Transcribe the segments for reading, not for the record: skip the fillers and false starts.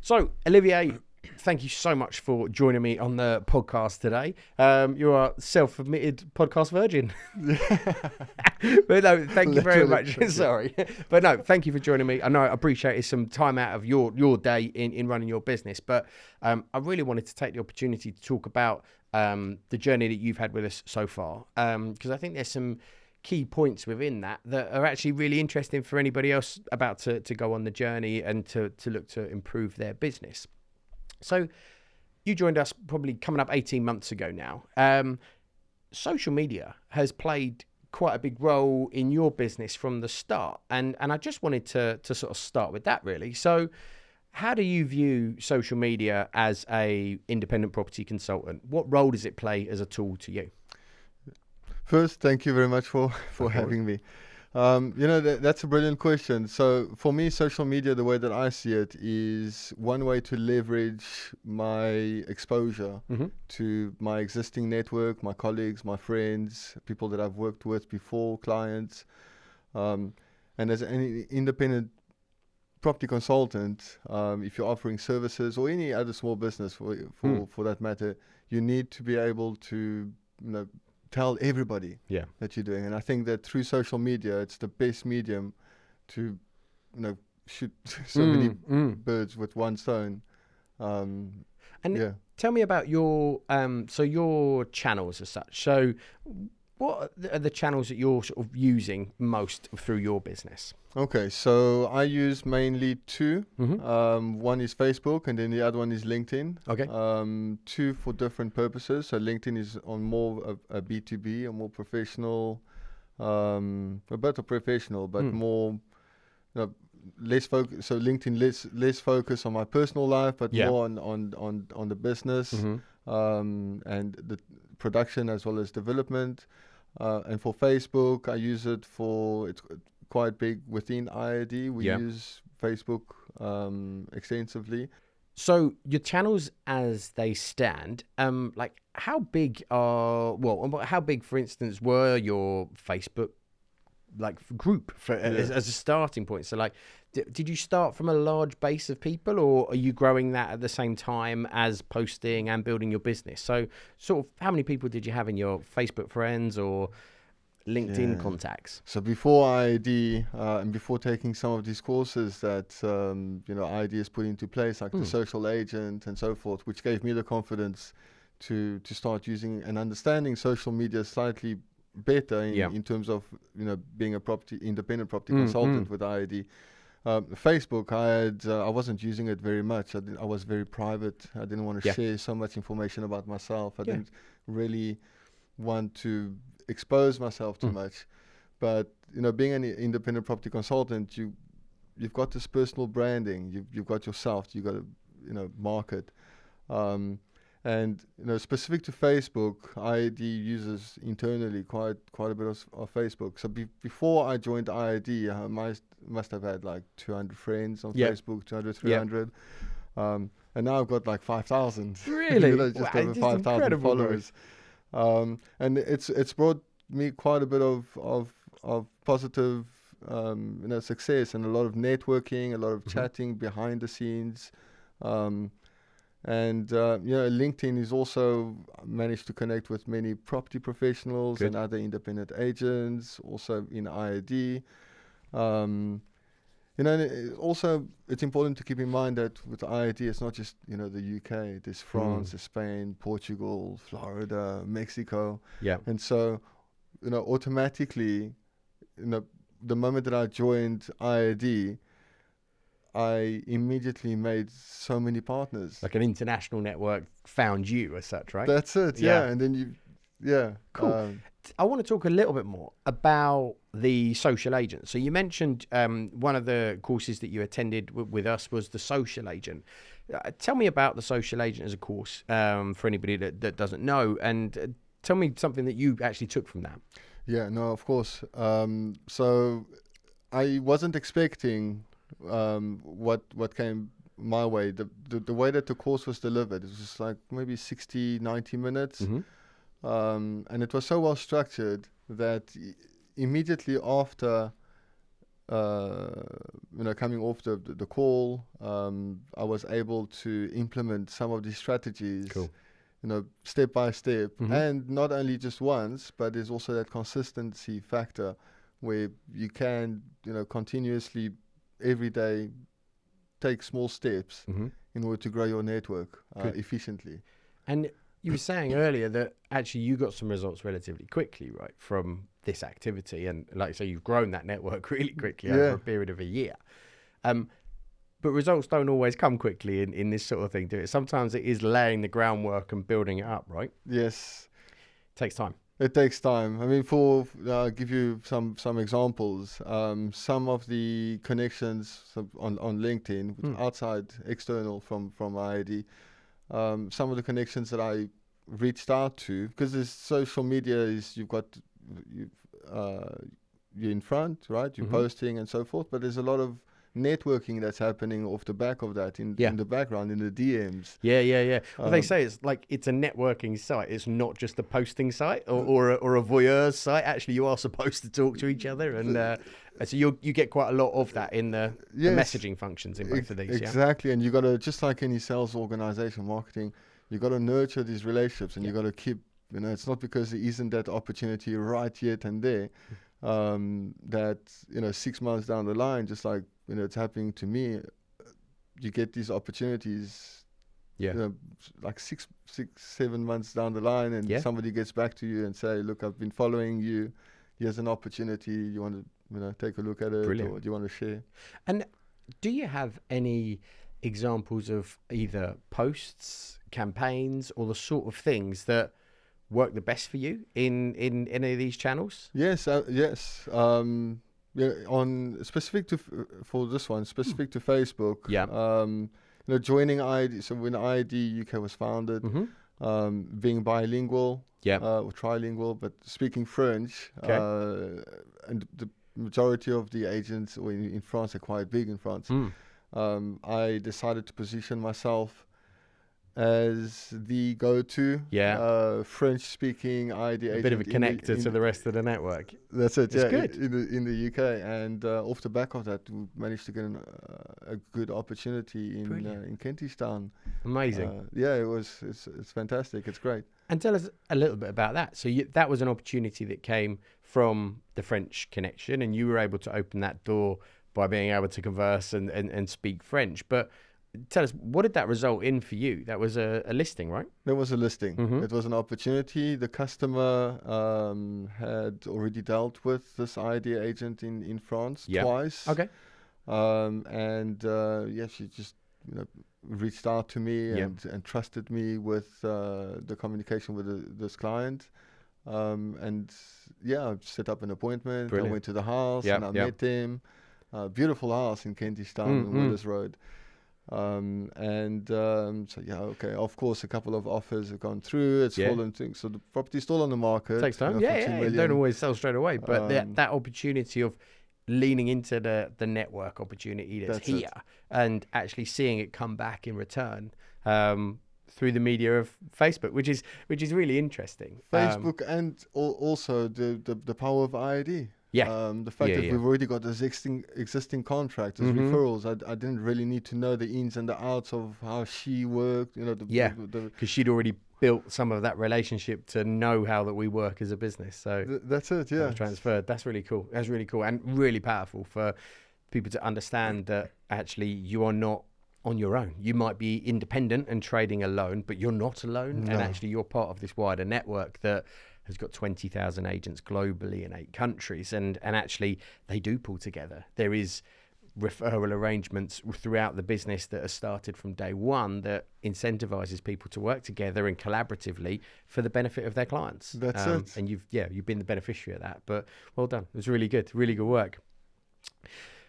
So, Olivier, thank you so much for joining me on the podcast today. You're a self-admitted podcast virgin. But no, thank you very much. Sorry. But no, thank you for joining me. I know I appreciate some time out of your day in running your business. But I really wanted to take the opportunity to talk about the journey that you've had with us so far. Because I think there's some key points within that are actually really interesting for anybody else about to go on the journey and to look to improve their business. So you joined us probably coming up 18 months ago now. Social media has played quite a big role in your business from the start. And I just wanted to sort of start with that really. So how do you view social media as a independent property consultant? What role does it play as a tool to you? First, thank you very much for having me. That's a brilliant question. So for me, social media, the way that I see it, is one way to leverage my exposure to my existing network, my colleagues, my friends, people that I've worked with before, clients. And as an independent property consultant, if you're offering services or any other small business for that matter, you need to be able to, tell everybody that you're doing. And I think that through social media, it's the best medium to, shoot so many birds with one stone. Tell me about your your channels as such. So what are the channels that you're sort of using most through your business? Okay, so I use mainly two. One is Facebook, and then the other one is LinkedIn. Okay. Two for different purposes. So LinkedIn is on more a B2B, a more professional, a bit of professional, but more less focus. So LinkedIn less focus on my personal life, but more on the business and the production as well as development. And for Facebook, I use it for it's quite big within IID. We use Facebook extensively. So your channels as they stand, how big, for instance, were your Facebook group as a starting point? So did you start from a large base of people, or are you growing that at the same time as posting and building your business? So sort of how many people did you have in your Facebook friends or LinkedIn contacts? So before IID and before taking some of these courses that IID has put into place, like the social agent and so forth, which gave me the confidence to start using and understanding social media slightly better in terms of being a independent property consultant with IID. Facebook, I wasn't using it very much. I was very private. I didn't want to share so much information about myself. I didn't really want to expose myself too much. But being an independent property consultant, you've got this personal branding. You've got yourself. You've got to market. And specific to Facebook, IID uses internally quite a bit of Facebook. So before I joined IID, I must have had like 200 friends on Facebook, 200, 300. And now I've got like 5,000. Really? Just over 5,000 followers. And it's brought me quite a bit of positive success and a lot of networking, a lot of chatting behind the scenes. And LinkedIn is also managed to connect with many property professionals and other independent agents, also in IID. Also it's important to keep in mind that with IID, it's not just the UK. There's France, there's Spain, Portugal, Florida, Mexico. And so automatically, the moment that I joined IID, I immediately made so many partners. Like an international network found you as such, right? That's it, And then Cool. I want to talk a little bit more about the social agent. So you mentioned one of the courses that you attended with us was the social agent. Tell me about the social agent as a course for anybody that doesn't know, and tell me something that you actually took from that. Yeah, no, of course. So I wasn't expecting what came my way. The way that the course was delivered, it was just like maybe 60, 90 minutes. And it was so well structured that immediately after coming off the call, I was able to implement some of these strategies. Cool. Step by step, and not only just once, but there's also that consistency factor where you can, continuously every day take small steps in order to grow your network efficiently. And you were saying earlier that actually you got some results relatively quickly, right, from this activity. And like I say, you've grown that network really quickly over a period of a year. But results don't always come quickly in this sort of thing, do it? Sometimes it is laying the groundwork and building it up, right? Yes. It takes time. It takes time. I mean, I'll give you some examples. Some of the connections on LinkedIn, outside, external from IID, some of the connections that I reached out to, because there's social media is you're in front, right? You're posting and so forth, but there's a lot of networking that's happening off the back of that in the background, in the DMs. Yeah. Well, they say it's a networking site. It's not just a posting site or a voyeur's site. Actually, you are supposed to talk to each other, and so you get quite a lot of that in the messaging functions in both of these. Exactly, and you got to, just like any sales organization, marketing, you got to nurture these relationships, and you got to keep. It's not because there isn't that opportunity right yet and there that 6 months down the line, just like it's happening to me, you get these opportunities. Like 7 months down the line, and somebody gets back to you and say, "Look, I've been following you. Here's an opportunity. You want to take a look at it, Brilliant. or do you want to share?" And do you have any examples of either posts, campaigns, or the sort of things that work the best for you in any of these channels? Yes. On specific to for this one, specific to Facebook. Joining IID. So when IID UK was founded, being bilingual, or trilingual, but speaking French, and the majority of the agents in France are quite big in France. I decided to position myself as the go-to French-speaking IID agent. A bit of a connector to the rest of the network. That's it. It's yeah, good. in the UK, and off the back of that, we managed to get a good opportunity in Kentish Town. Amazing. It's fantastic. It's great. And tell us a little bit about that. So that was an opportunity that came from the French connection, and you were able to open that door by being able to converse and speak French. But tell us, what did that result in for you? That was a listing, right? There was a listing. It was an opportunity. The customer had already dealt with this IID agent in France twice. Okay. She just reached out to me and trusted me with the communication with this client. I set up an appointment. Brilliant. I went to the house and I met him. Beautiful house in Kentish Town on Willis Road. Of course, a couple of offers have gone through. It's fallen through. So the property's still on the market. Takes time. You don't always sell straight away, but that opportunity of leaning into the network opportunity that's here and actually seeing it come back in return through the media of Facebook, which is really interesting. Facebook and also the power of IID. The fact that we've already got this existing contract as referrals. I didn't really need to know the ins and the outs of how she worked. Because she'd already built some of that relationship to know how that we work as a business. So that's it. Yeah, transferred. That's really cool. That's really cool and really powerful for people to understand that actually you are not on your own. You might be independent and trading alone, but you're not alone. No. And actually you're part of this wider network that has got 20,000 agents globally in 8 countries. And actually they do pull together. There is referral arrangements throughout the business that are started from day one that incentivizes people to work together and collaboratively for the benefit of their clients. That's it. And you've been the beneficiary of that, but well done. It was really good work.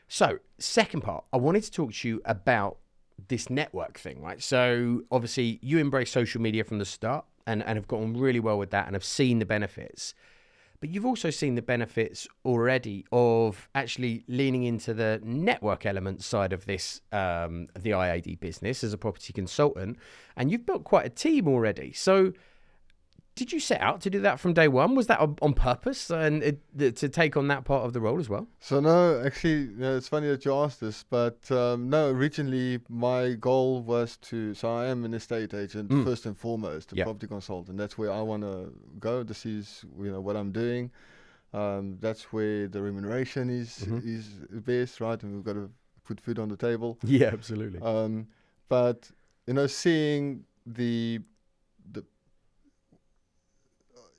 So second part, I wanted to talk to you about this network thing, right? So obviously you embrace social media from the start and have gotten really well with that and have seen the benefits. But you've also seen the benefits already of actually leaning into the network element side of this, the IAD business as a property consultant, and you've built quite a team already. So Did you set out to do that from day one? Was that on purpose and to take on that part of the role as well? So no, actually, it's funny that you asked this, but no, originally my goal was so I am an estate agent first and foremost, a property consultant. That's where I want to go. This is, what I'm doing. That's where the remuneration is best, right? And we've got to put food on the table. Yeah, absolutely. But seeing the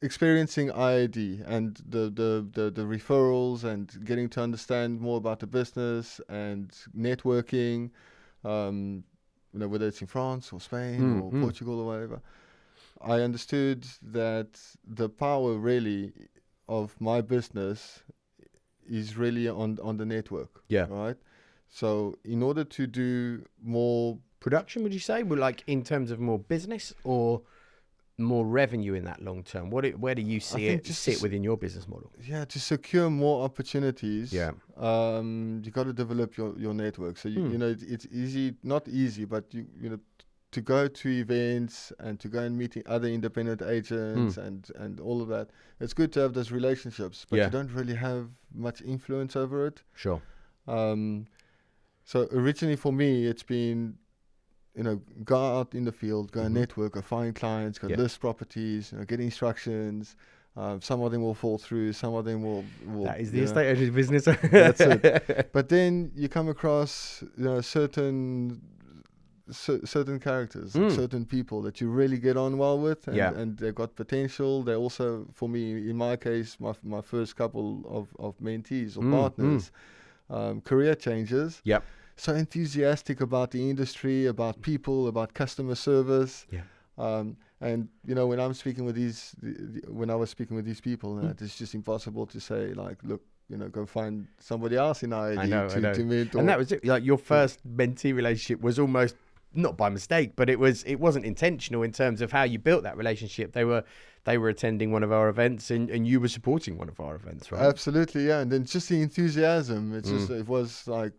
experiencing IAD and the referrals and getting to understand more about the business and networking, whether it's in France or Spain or Portugal or whatever, I understood that the power really of my business is really on the network. Yeah. Right. So in order to do more production, would you say, like in terms of more business or more revenue in that long term? Where do you see it sit within your business model? Yeah, to secure more opportunities. Yeah. You got to develop your network. So it's easy, not easy, but to go to events and to go and meet other independent agents and all of that. It's good to have those relationships, but you don't really have much influence over it. Sure. So originally for me, it's been, go out in the field, go and network, go find clients, go list properties, get instructions. Some of them will fall through, some of them will that is the estate agent business. That's it. But then you come across certain characters, certain people that you really get on well with, and they've got potential. They also, for me, in my case, my first couple of mentees or partners, career changers. Yep. So enthusiastic about the industry, about people, about customer service. Yeah. And when I'm speaking with when I was speaking with these people, it's just impossible to say like, look, go find somebody else in IAD to mentor. And that was it. Like your first mentee relationship was almost not by mistake, but it wasn't intentional in terms of how you built that relationship. They were attending one of our events and you were supporting one of our events, right? Absolutely, yeah. And then just the enthusiasm. It was like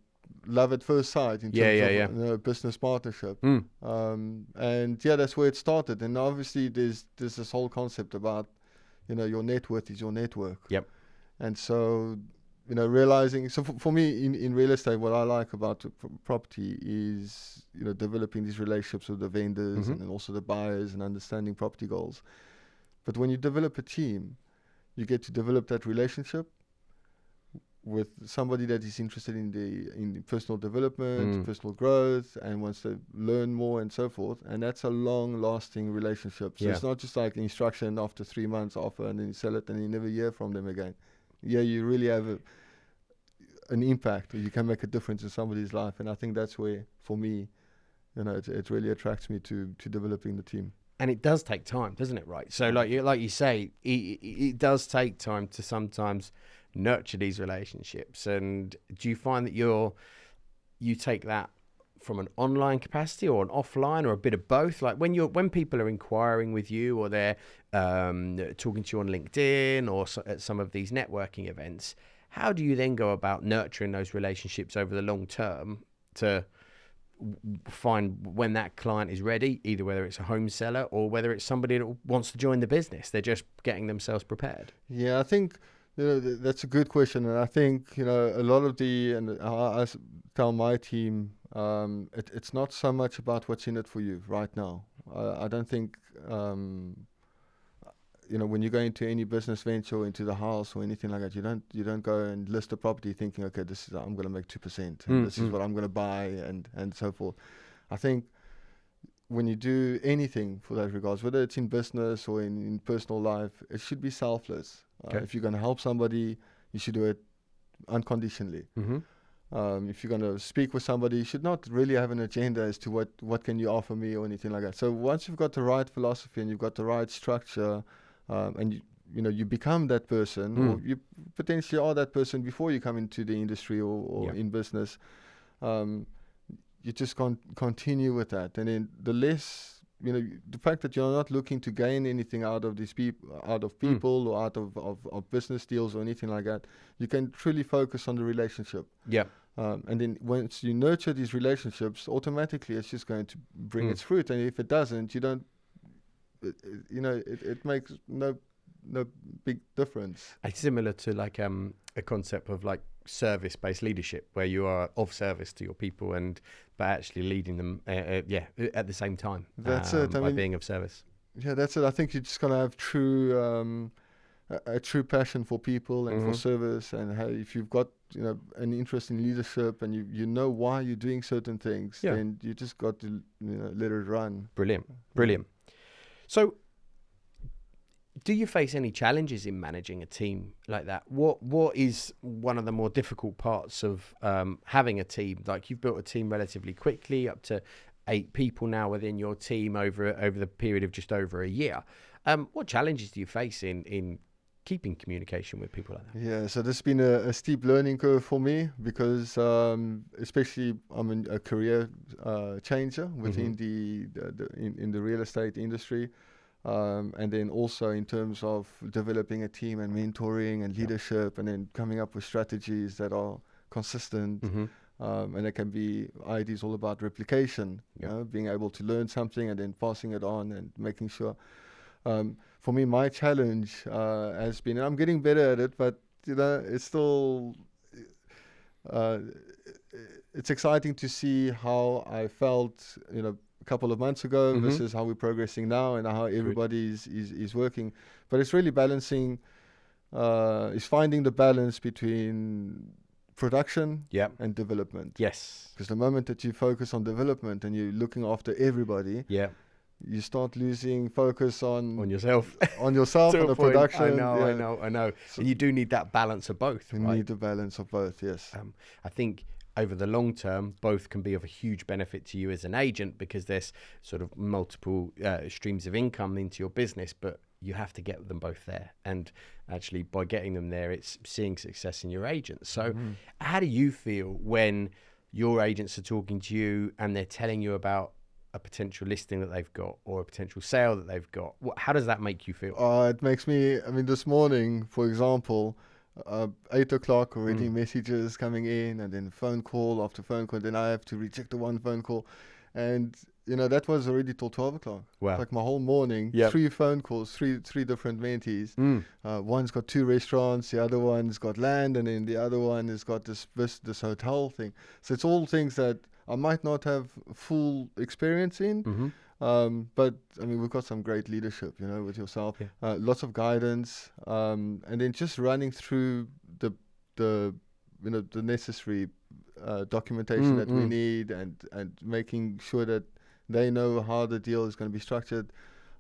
love at first sight in terms of business partnership. And that's where it started. And obviously there's this whole concept about, your net worth is your network. Yep. And so, realizing, so for me in real estate, what I like about property is, developing these relationships with the vendors and also the buyers and understanding property goals. But when you develop a team, you get to develop that relationship with somebody that is interested in personal development, personal growth, and wants to learn more and so forth. And that's a long-lasting relationship. So it's not just like instruction after 3 months offer and then you sell it and you never hear from them again. Yeah, you really have an impact. You can make a difference in somebody's life. And I think that's where, for me, it really attracts me to developing the team. And it does take time, doesn't it? Right. So like you say, it does take time to sometimes nurture these relationships. And do you find that you take that from an online capacity or an offline or a bit of both? Like when people are inquiring with you or they're talking to you on LinkedIn or at some of these networking events, how do you then go about nurturing those relationships over the long term to find when that client is ready, either whether it's a home seller or whether it's somebody that wants to join the business? They're just getting themselves prepared. Yeah, I think that's a good question. And I think, a lot of and I tell my team, it's not so much about what's in it for you right now. I don't think, when you go into any business venture or into the house or anything like that, you don't go and list a property thinking, okay, I'm going to make 2% and this is what I'm going to buy and so forth. I think when you do anything for that regards, whether it's in business or in personal life, it should be selfless. Okay. If you're going to help somebody, you should do it unconditionally. If you're going to speak with somebody, you should not really have an agenda as to what can you offer me or anything like that. So once you've got the right philosophy and you've got the right structure, and you become that person, or you potentially are that person before you come into the industry or in business, you just can't continue with that. And then the less, the fact that you're not looking to gain anything out of these people, or out of business deals or anything like that, you can truly focus on the relationship. Yeah. And then once you nurture these relationships, automatically it's just going to bring its fruit. And if it doesn't, you don't it makes no big difference. It's similar to like a concept of like service-based leadership, where you are of service to your people but actually leading them at the same time. That's it. By being of service. Yeah, that's it. I think you just gotta have a true passion for people and for service, and if you've got an interest in leadership and you know why you're doing certain things, then you just got to let it run. Brilliant. So, do you face any challenges in managing a team like that? What is one of the more difficult parts of having a team? Like, you've built a team relatively quickly, up to 8 people now within your team over the period of just over a year. What challenges do you face in keeping communication with people like that? Yeah, so this has been a steep learning curve for me, because especially I'm a career changer within in the real estate industry. And then also in terms of developing a team and mentoring and leadership, and then coming up with strategies that are consistent. And it can be ideas all about replication, being able to learn something and then passing it on and making sure. For me, my challenge has been, and I'm getting better at it, but it's still it's exciting to see how I felt a couple of months ago versus how we're progressing now, and how everybody is working. But it's really balancing, is finding the balance between production and development. Yes. Because the moment that you focus on development and you're looking after everybody, you start losing focus on yourself, on the production. I know. So, and you do need that balance of both. You need the balance of both. Yes. I think over the long term, both can be of a huge benefit to you as an agent, because there's sort of multiple streams of income into your business, but you have to get them both there. And actually, by getting them there, it's seeing success in your agents. So how do you feel when your agents are talking to you and they're telling you about a potential listing that they've got or a potential sale that they've got? How does that make you feel? It makes me, this morning, for example, 8 o'clock already, messages coming in, and then phone call after phone call. Then I have to reject the one phone call. And, that was already till 12 o'clock. Wow. Like my whole morning, 3 phone calls, three different mentees. One's got 2 restaurants, the other one's got land, and then the other one has got this hotel thing. So it's all things that I might not have full experience in, but we've got some great leadership, with yourself, lots of guidance, and then just running through the necessary documentation that we need, and making sure that they know how the deal is going to be structured.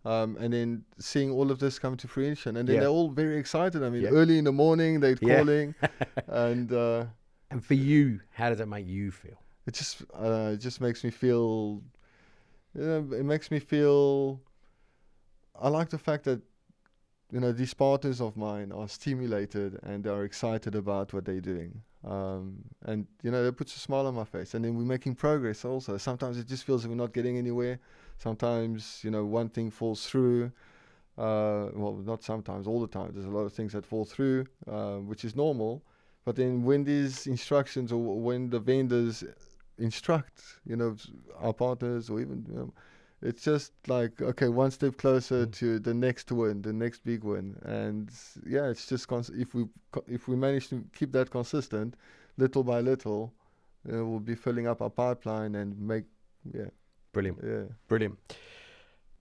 And then seeing all of this come to fruition, and then they're all very excited. Early in the morning they're calling, and for you, how does it make you feel? It just makes me feel. It makes me feel. I like the fact that these partners of mine are stimulated and are excited about what they're doing. And it puts a smile on my face, and then we're making progress also. Sometimes it just feels like we're not getting anywhere. Sometimes one thing falls through. Well, not sometimes, all the time. There's a lot of things that fall through, which is normal. But then when these instructions, or when the vendors instruct our partners, or even it's just like, okay, one step closer to the next win, the next big win. And it's just if we manage to keep that consistent, little by little, we'll be filling up our pipeline and make brilliant.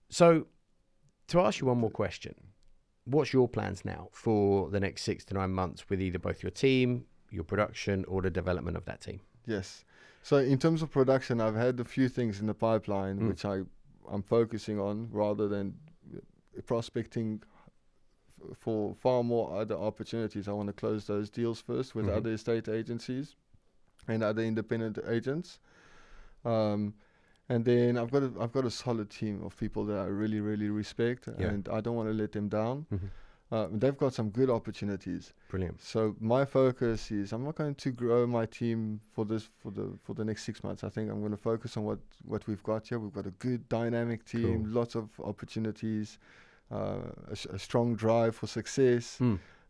So, to ask you one more question, what's your plans now for the next 6 to 9 months with either both your team, your production, or the development of that team? Yes. So in terms of production, I've had a few things in the pipeline which I'm focusing on, rather than prospecting for far more other opportunities. I want to close those deals first with other estate agencies and other independent agents. And then I've got a solid team of people that I really, really respect, and I don't want to let them down. They've got some good opportunities. Brilliant. So my focus is, I'm not going to grow my team for the next 6 months. I think I'm going to focus on what we've got here. We've got a good dynamic team, lots of opportunities, a strong drive for success,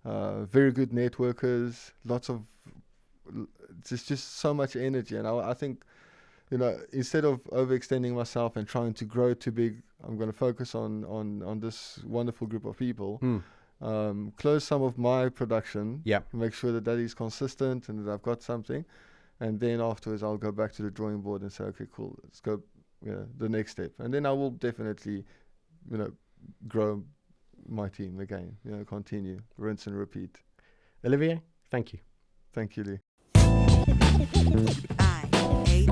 very good networkers, there's just so much energy. And I think, instead of overextending myself and trying to grow too big, I'm going to focus on this wonderful group of people. Close some of my production. Make sure that is consistent and that I've got something. And then afterwards, I'll go back to the drawing board and say, okay, cool, let's go, the next step. And then I will definitely, grow my team again. Continue, rinse and repeat. Olivier, thank you. Thank you, Lee. I-A-D.